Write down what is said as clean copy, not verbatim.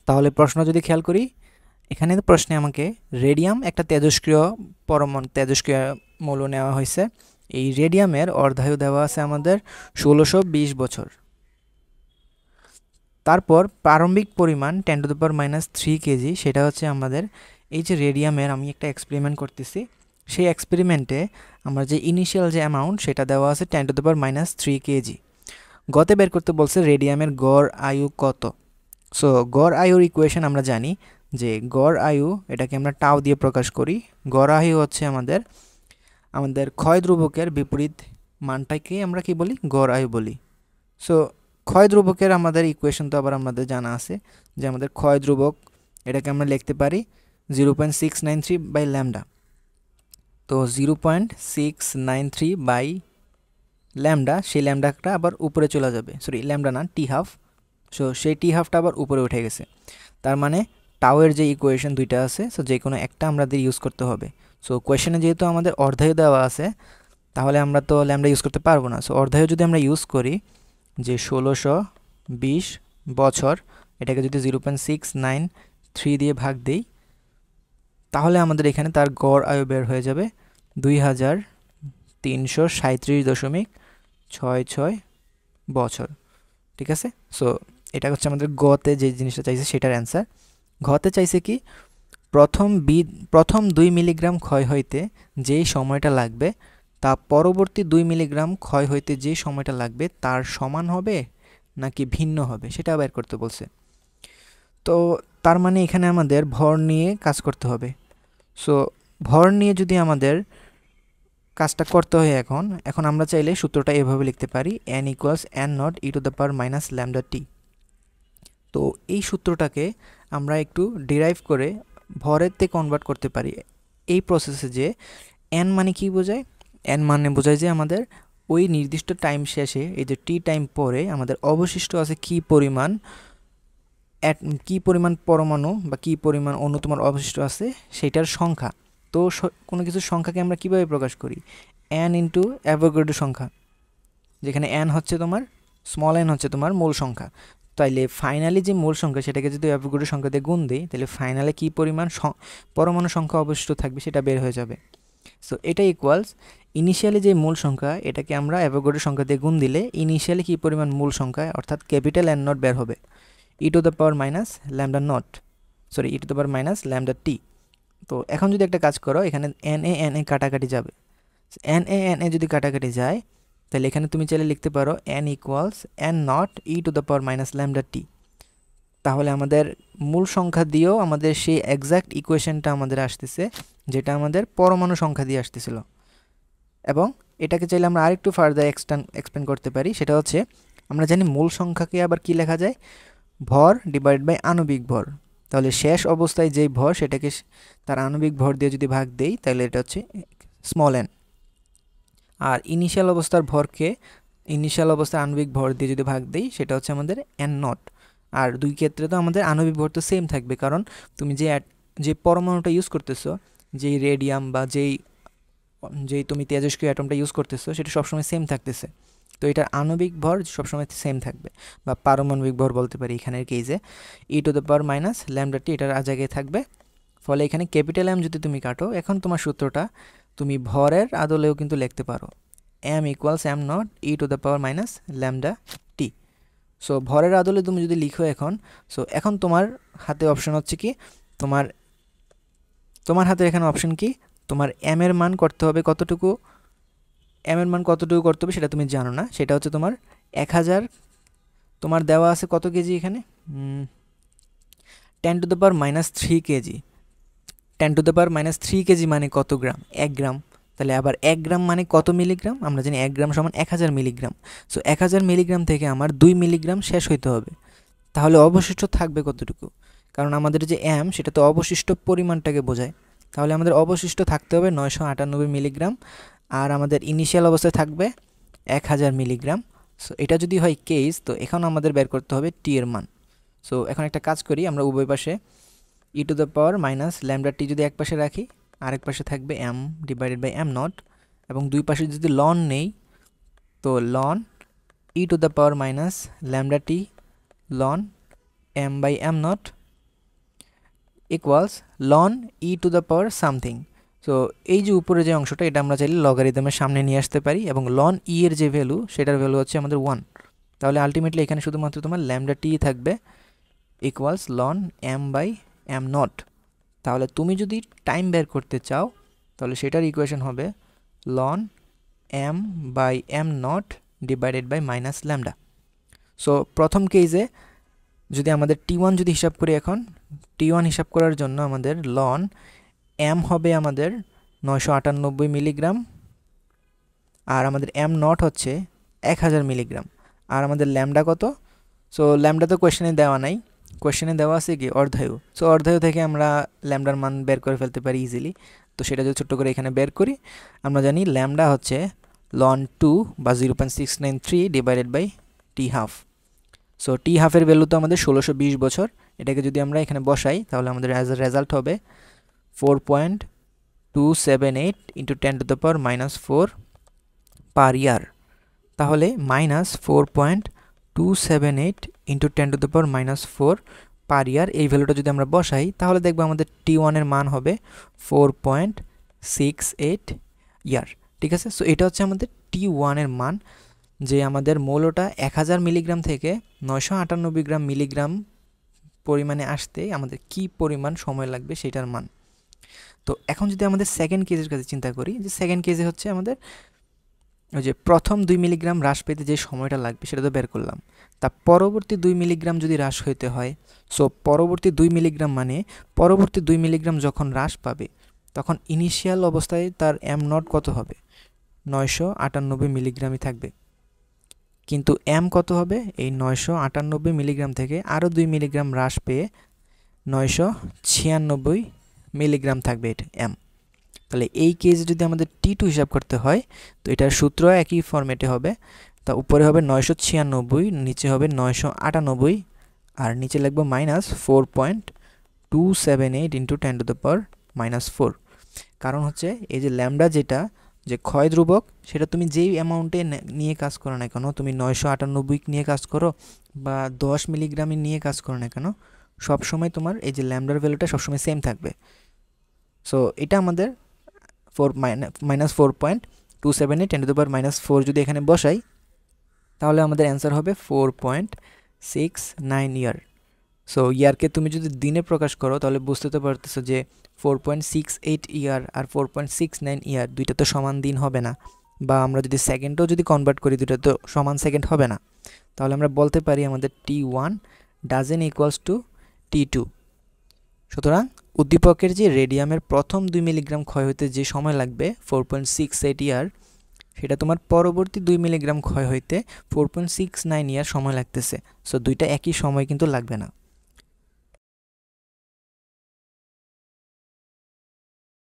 তাহলে প্রশ্ন যদি খেয়াল করি, এখানে প্রশ্নে আমাকে রেডিয়াম একটা তেজস্ক্রিয় তেজস্ক্রিয় মৌল নেওয়া হয়েছে। এই রেডিয়ামের অর্ধায়ু দেওয়া আছে আমাদের 1620 বছর। তারপর প্রারম্ভিক পরিমাণ 10⁻³ কেজি, সেটা হচ্ছে আমাদের এই যে রেডিয়ামের, আমি একটা এক্সপেরিমেন্ট করতেছি, সেই এক্সপেরিমেন্টে আমার যে ইনিশিয়াল যে অ্যামাউন্ট সেটা দেওয়া আছে 10⁻³ কেজি। গতে বের করতে বলছে রেডিয়ামের গড় আয়ু কত। সো গড় আয়ুর ইকুয়েশন আমরা জানি যে গড় আয়ু এটাকে আমরা টাও দিয়ে প্রকাশ করি। গড় আয়ু হচ্ছে আমাদের ক্ষয় ধ্রুবকের বিপরীত মানটাকে আমরা কি বলি, গড় আয়ু বলি। সো ক্ষয় ধ্রুবকের আমাদের ইকুয়েশন তো আবার আমাদের জানা আছে যে আমাদের ক্ষয় ধ্রুবক এটাকে আমরা লিখতে পারি 0.693 বাই ল্যামডা। তো 0.693 বাই ল্যামডা, সেই ল্যামডাটা আবার উপরে চলে যাবে, সরি ল্যামডা না, টি হাফ। সো সেই টি হাফটা আবার উপরে উঠে গেছে। তার মানে টাওয়ের যে ইকুয়েশন দুইটা আছে, সো যে কোনো একটা আমাদের ইউজ করতে হবে। সো কোয়েশনে যেহেতু আমাদের অর্ধায়ু দেওয়া আছে, তাহলে আমরা তো ল্যামডা ইউজ করতে পারবো না। সো অর্ধায়ু যদি আমরা ইউজ করি যে 1620 বছর, এটাকে যদি 0.693 দিয়ে ভাগ দিই, তাহলে আমাদের এখানে তার গড় আয়ু বের হয়ে যাবে 2337.66 বছর। ঠিক আছে। সো এটা হচ্ছে আমাদের গতে যে জিনিসটা চাইছে সেটার অ্যান্সার। ঘতে চাইছে কি, প্রথম 2 মিলিগ্রাম ক্ষয় হইতে যেই সময়টা লাগবে তা পরবর্তী 2 মিলিগ্রাম ক্ষয় হইতে যে সময়টা লাগবে তার সমান হবে নাকি ভিন্ন হবে, সেটা বের করতে বলছে। তো তার মানে এখানে আমাদের ভর নিয়ে কাজ করতে হবে। সো ভর নিয়ে যদি আমাদের কাজটা করতে হয়, এখন আমরা চাইলে সূত্রটা এভাবে লিখতে পারি, n = n0 e⁻ λt। তো এই সূত্রটাকে আমরা একটু ডিরাইভ করে ভরেতে কনভার্ট করতে পারি এই প্রসেসে, যে n মানে কি বোঝায়, n মানে বোঝায় যে আমাদের ওই নির্দিষ্ট টাইম শেষে, এই যে টি টাইম পরে আমাদের অবশিষ্ট আছে কি পরিমাণ পরমাণু বা কি পরিমাণ অণু তোমার অবশিষ্ট আছে সেটার সংখ্যা। তো কোনো কিছুর সংখ্যাকে আমরা কিভাবে প্রকাশ করি, n ইন্টু অ্যাভোগাড্রো সংখ্যা, যেখানে n হচ্ছে তোমার, স্মল n হচ্ছে তোমার মূল সংখ্যা। তাইলে ফাইনালি যে মূল সংখ্যা সেটাকে যদি অ্যাভোগাড্রো সংখ্যা দিয়ে গুণ দিই, তাহলে ফাইনালে কী পরিমাণ পরমাণু সংখ্যা অবশিষ্ট থাকবে সেটা বের হয়ে যাবে। সো এটা ইকুয়ালস ইনিশিয়ালি যে মূল সংখ্যা, এটাকে আমরা অ্যাভোগাড্রো সংখ্যা দিয়ে গুণ দিলে ইনিশিয়ালি কী পরিমাণ মূল সংখ্যা অর্থাৎ ক্যাপিটাল N নট বের হবে, e⁻λt। তো এখন যদি একটা কাজ করো, এখানে NA কাটাকাটি যাবে, NA যদি কাটাকাটি যায়, তাহলে এখানে তুমি চাইলে লিখতে পারো n = n0 e⁻λt। তাহলে আমাদের মূল সংখ্যা দিয়েও আমাদের সেই এক্স্যাক্ট ইকুয়েশনটা আমাদের আসতেছে, যেটা আমাদের পরমাণু সংখ্যা দিয়ে আসতেছিল। এবং এটাকে চাইলে আমরা আরেকটু ফার্দার এক্সপ্যান্ড করতে পারি, সেটা হচ্ছে আমরা জানি মূল সংখ্যাকে আবার কি লেখা যায়, ভর ডিভাইড বাই আণবিক ভর। তাহলে শেষ অবস্থায় যেই ভর সেটাকে তার আণবিক ভর দিয়ে যদি ভাগ দেই, তাহলে এটা হচ্ছে স্মল n। আর ইনিশিয়াল অবস্থার ভরকে ইনিশিয়াল অবস্থার আণবিক ভর দিয়ে যদি ভাগ দেই, সেটা হচ্ছে আমাদের n0। আর দুই ক্ষেত্রে তো আমাদের আণবিক ভর তো সেম থাকবে, কারণ তুমি যে পরমাণুটা ইউজ করতেছো, যেই রেডিয়াম বা যেই তুমি তেজস্ক্রিয় অ্যাটমটা ইউজ করতেছো, সেটা সবসময় সেম থাকতেছে। তো এটার আণবিক ভর সবসময় সেম থাকবে, বা পারমাণবিক ভর বলতে পারি এখানের কেসে, e⁻λt এটার জায়গায় থাকবে। ফলে এখানে ক্যাপিটাল M যদি তুমি কাটো, এখন তোমার সূত্রটা তুমি ভরের আদলেও কিন্তু লিখতে পারো, m = m0 e⁻λt। সো ভরের আদলে তুমি যদি লিখো এখন তোমার হাতে অপশন হচ্ছে কি, তোমার হাতে এখানে অপশন কি, তোমার m এর মান করতে হবে কতটুকু, m এর মান কতটুকু করতে হবে সেটা তুমি জানো না, সেটা হচ্ছে তোমার 1000, তোমার দেওয়া আছে কত কেজি এখানে, 10⁻³ কেজি। 10⁻³ কেজি মানে কত গ্রাম, 1 গ্রাম। তাহলে আবার 1 গ্রাম মানে কত মিলিগ্রাম, আমরা জানি 1 গ্রাম সমান 1000 মিলিগ্রাম। সো 1000 মিলিগ্রাম থেকে আমার 2 মিলিগ্রাম শেষ হইতে হবে, তাহলে অবশিষ্ট থাকবে কতটুকু, কারণ আমাদের যে m সেটা তো অবশিষ্ট পরিমাণটাকে বোঝায়। তাহলে আমাদের অবশিষ্ট থাকতে হবে 998 মিলিগ্রাম, আর আমাদের ইনিশিয়াল অবস্থায় থাকবে 1000 মিলিগ্রাম। সো এটা যদি হয় কেস, তো এখন আমাদের বের করতে হবে টি এর মান। সো এখন একটা কাজ করি, আমরা উভয় পাশে e⁻λt যদি এক পাশে রাখি, আরেক পাশে থাকবে m ডিভাইডেড বাই m0, এবং দুই পাশে যদি লন নেই, তো ln e⁻λt ln m by m0 equals ln e to the power something. So এই যে উপরে যে অংশটা এটা আমরা চাইলে লগারিদমের সামনে নিয়ে আসতে পারি এবং লন ই এর যে ভ্যালু সেটার ভ্যালু হচ্ছে আমাদের 1। তাহলে আলটিমেটলি এখানে শুধুমাত্র তোমার ল্যামডা টি থাকবে equals ln m by m naught. তাহলে তুমি যদি টাইম বের করতে চাও তাহলে সেটার ইকুয়েশন হবে ln m by m naught divided by minus lambda. So প্রথম কেসে যদি আমাদের টি1 যদি হিসাব করি, এখন টি1 হিসাব করার জন্য আমাদের লন এম হবে আমাদের 998 মিলিগ্রাম, আর আমাদের এম নট হচ্ছে 1000 মিলিগ্রাম, আর আমাদের ল্যামডা কত? সো ল্যামডা তো কোয়েশ্চেনে দেওয়া নাই, কোয়েশ্চেনে দেওয়া আছে কি অর্ধায়ু। সো অর্ধায়ু থেকে আমরা ল্যামডার মান বের করে ফেলতে পারি ইজিলি। তো সেটা যদি ছোট্ট করে এখানে বের করি, আমরা জানি ল্যামডা হচ্ছে লন 2 বা 0.693 divided by T half. So T হাফের ভ্যালু তো আমাদের 1620 বছর। এটাকে যদি আমরা এখানে বসাই তাহলে আমাদের অ্যাজ এ রেজাল্ট হবে 4.278 ইন্টু 10⁻⁻4 পার ইয়ার। তাহলে মাইনাস 4.278 ইন্টু 10⁻⁻4 পার ইয়ার, এই ভ্যালুটা যদি আমরা বসাই তাহলে দেখবো আমাদের টি1 এর মান হবে 4.68 ইয়ার। ঠিক আছে, সো এটা হচ্ছে আমাদের টি1 এর মান, যে আমাদের মৌলটা 1000 মিলিগ্রাম থেকে 998 মিলিগ্রাম পরিমাণে আসতে আমাদের কি পরিমাণ সময় লাগবে সেটার মান। তো এখন যদি আমাদের সেকেন্ড কেজের কাছে চিন্তা করি, যে সেকেন্ড কেজে হচ্ছে আমাদের ওই যে প্রথম 2 মিলিগ্রাম হ্রাস পেতে যে সময়টা লাগবে সেটা তো বের করলাম, তা পরবর্তী 2 মিলিগ্রাম যদি হ্রাস হইতে হয়, সো পরবর্তী 2 মিলিগ্রাম মানে পরবর্তী 2 মিলিগ্রাম যখন হ্রাস পাবে তখন ইনিশিয়াল অবস্থায় তার এম নট কত হবে? 998 মিলিগ্রামই থাকবে। কিন্তু এম কত হবে? এই 998 মিলিগ্রাম থেকে আরও 2 মিলিগ্রাম হ্রাস পেয়ে 996 মিলিগ্রাম থাকবে এটা এম। তাহলে এই কেসে যদি আমাদের টি2 হিসাব করতে হয় তো এটার সূত্র একই ফরম্যাটে হবে। তা উপরে হবে 996, নিচে হবে 998, আর নিচে লিখবো মাইনাস 4.278 ইন্টু 10⁻⁻4। কারণ হচ্ছে এই যে ল্যামডা যেটা যে ক্ষয় ধ্রুবক, সেটা তুমি যেই অ্যামাউন্টে নিয়ে কাজ করো না কেন, তুমি 998 নিয়ে কাজ করো বা 10 মিলিগ্রামে নিয়ে কাজ করো না কেন, সবসময় তোমার এই যে ল্যামডার ভ্যালুটা সবসময় সেম থাকবে। সো এটা আমাদের মাইনাস 4.278 10⁻⁻4 যদি এখানে বসাই তাহলে আমাদের অ্যান্সার হবে 4.69 ইয়ার। সো ইয়ারকে তুমি যদি দিনে প্রকাশ করো তাহলে বুঝতে তো পারতেছো যে 4.68 ইয়ার আর 4.69 ইয়ার দুইটা তো সমান দিন হবে না, বা আমরা যদি সেকেন্ডও যদি কনভার্ট করি দুইটা তো সমান সেকেন্ড হবে না। তাহলে আমরা বলতে পারি আমাদের টি1 ডাজেন্ট ইকুয়ালস টু টি2। সুতরাং উদ্দীপকের যে রেডিয়ামের প্রথম 2 মিলিগ্রাম ক্ষয় হতে যে সময় লাগবে 4.68 ইয়ার, সেটা তোমার পরবর্তী 2 মিলিগ্রাম ক্ষয় হইতে 4.69 ইয়ার সময় লাগতেছে। সো দুইটা একই সময় কিন্তু লাগবে না।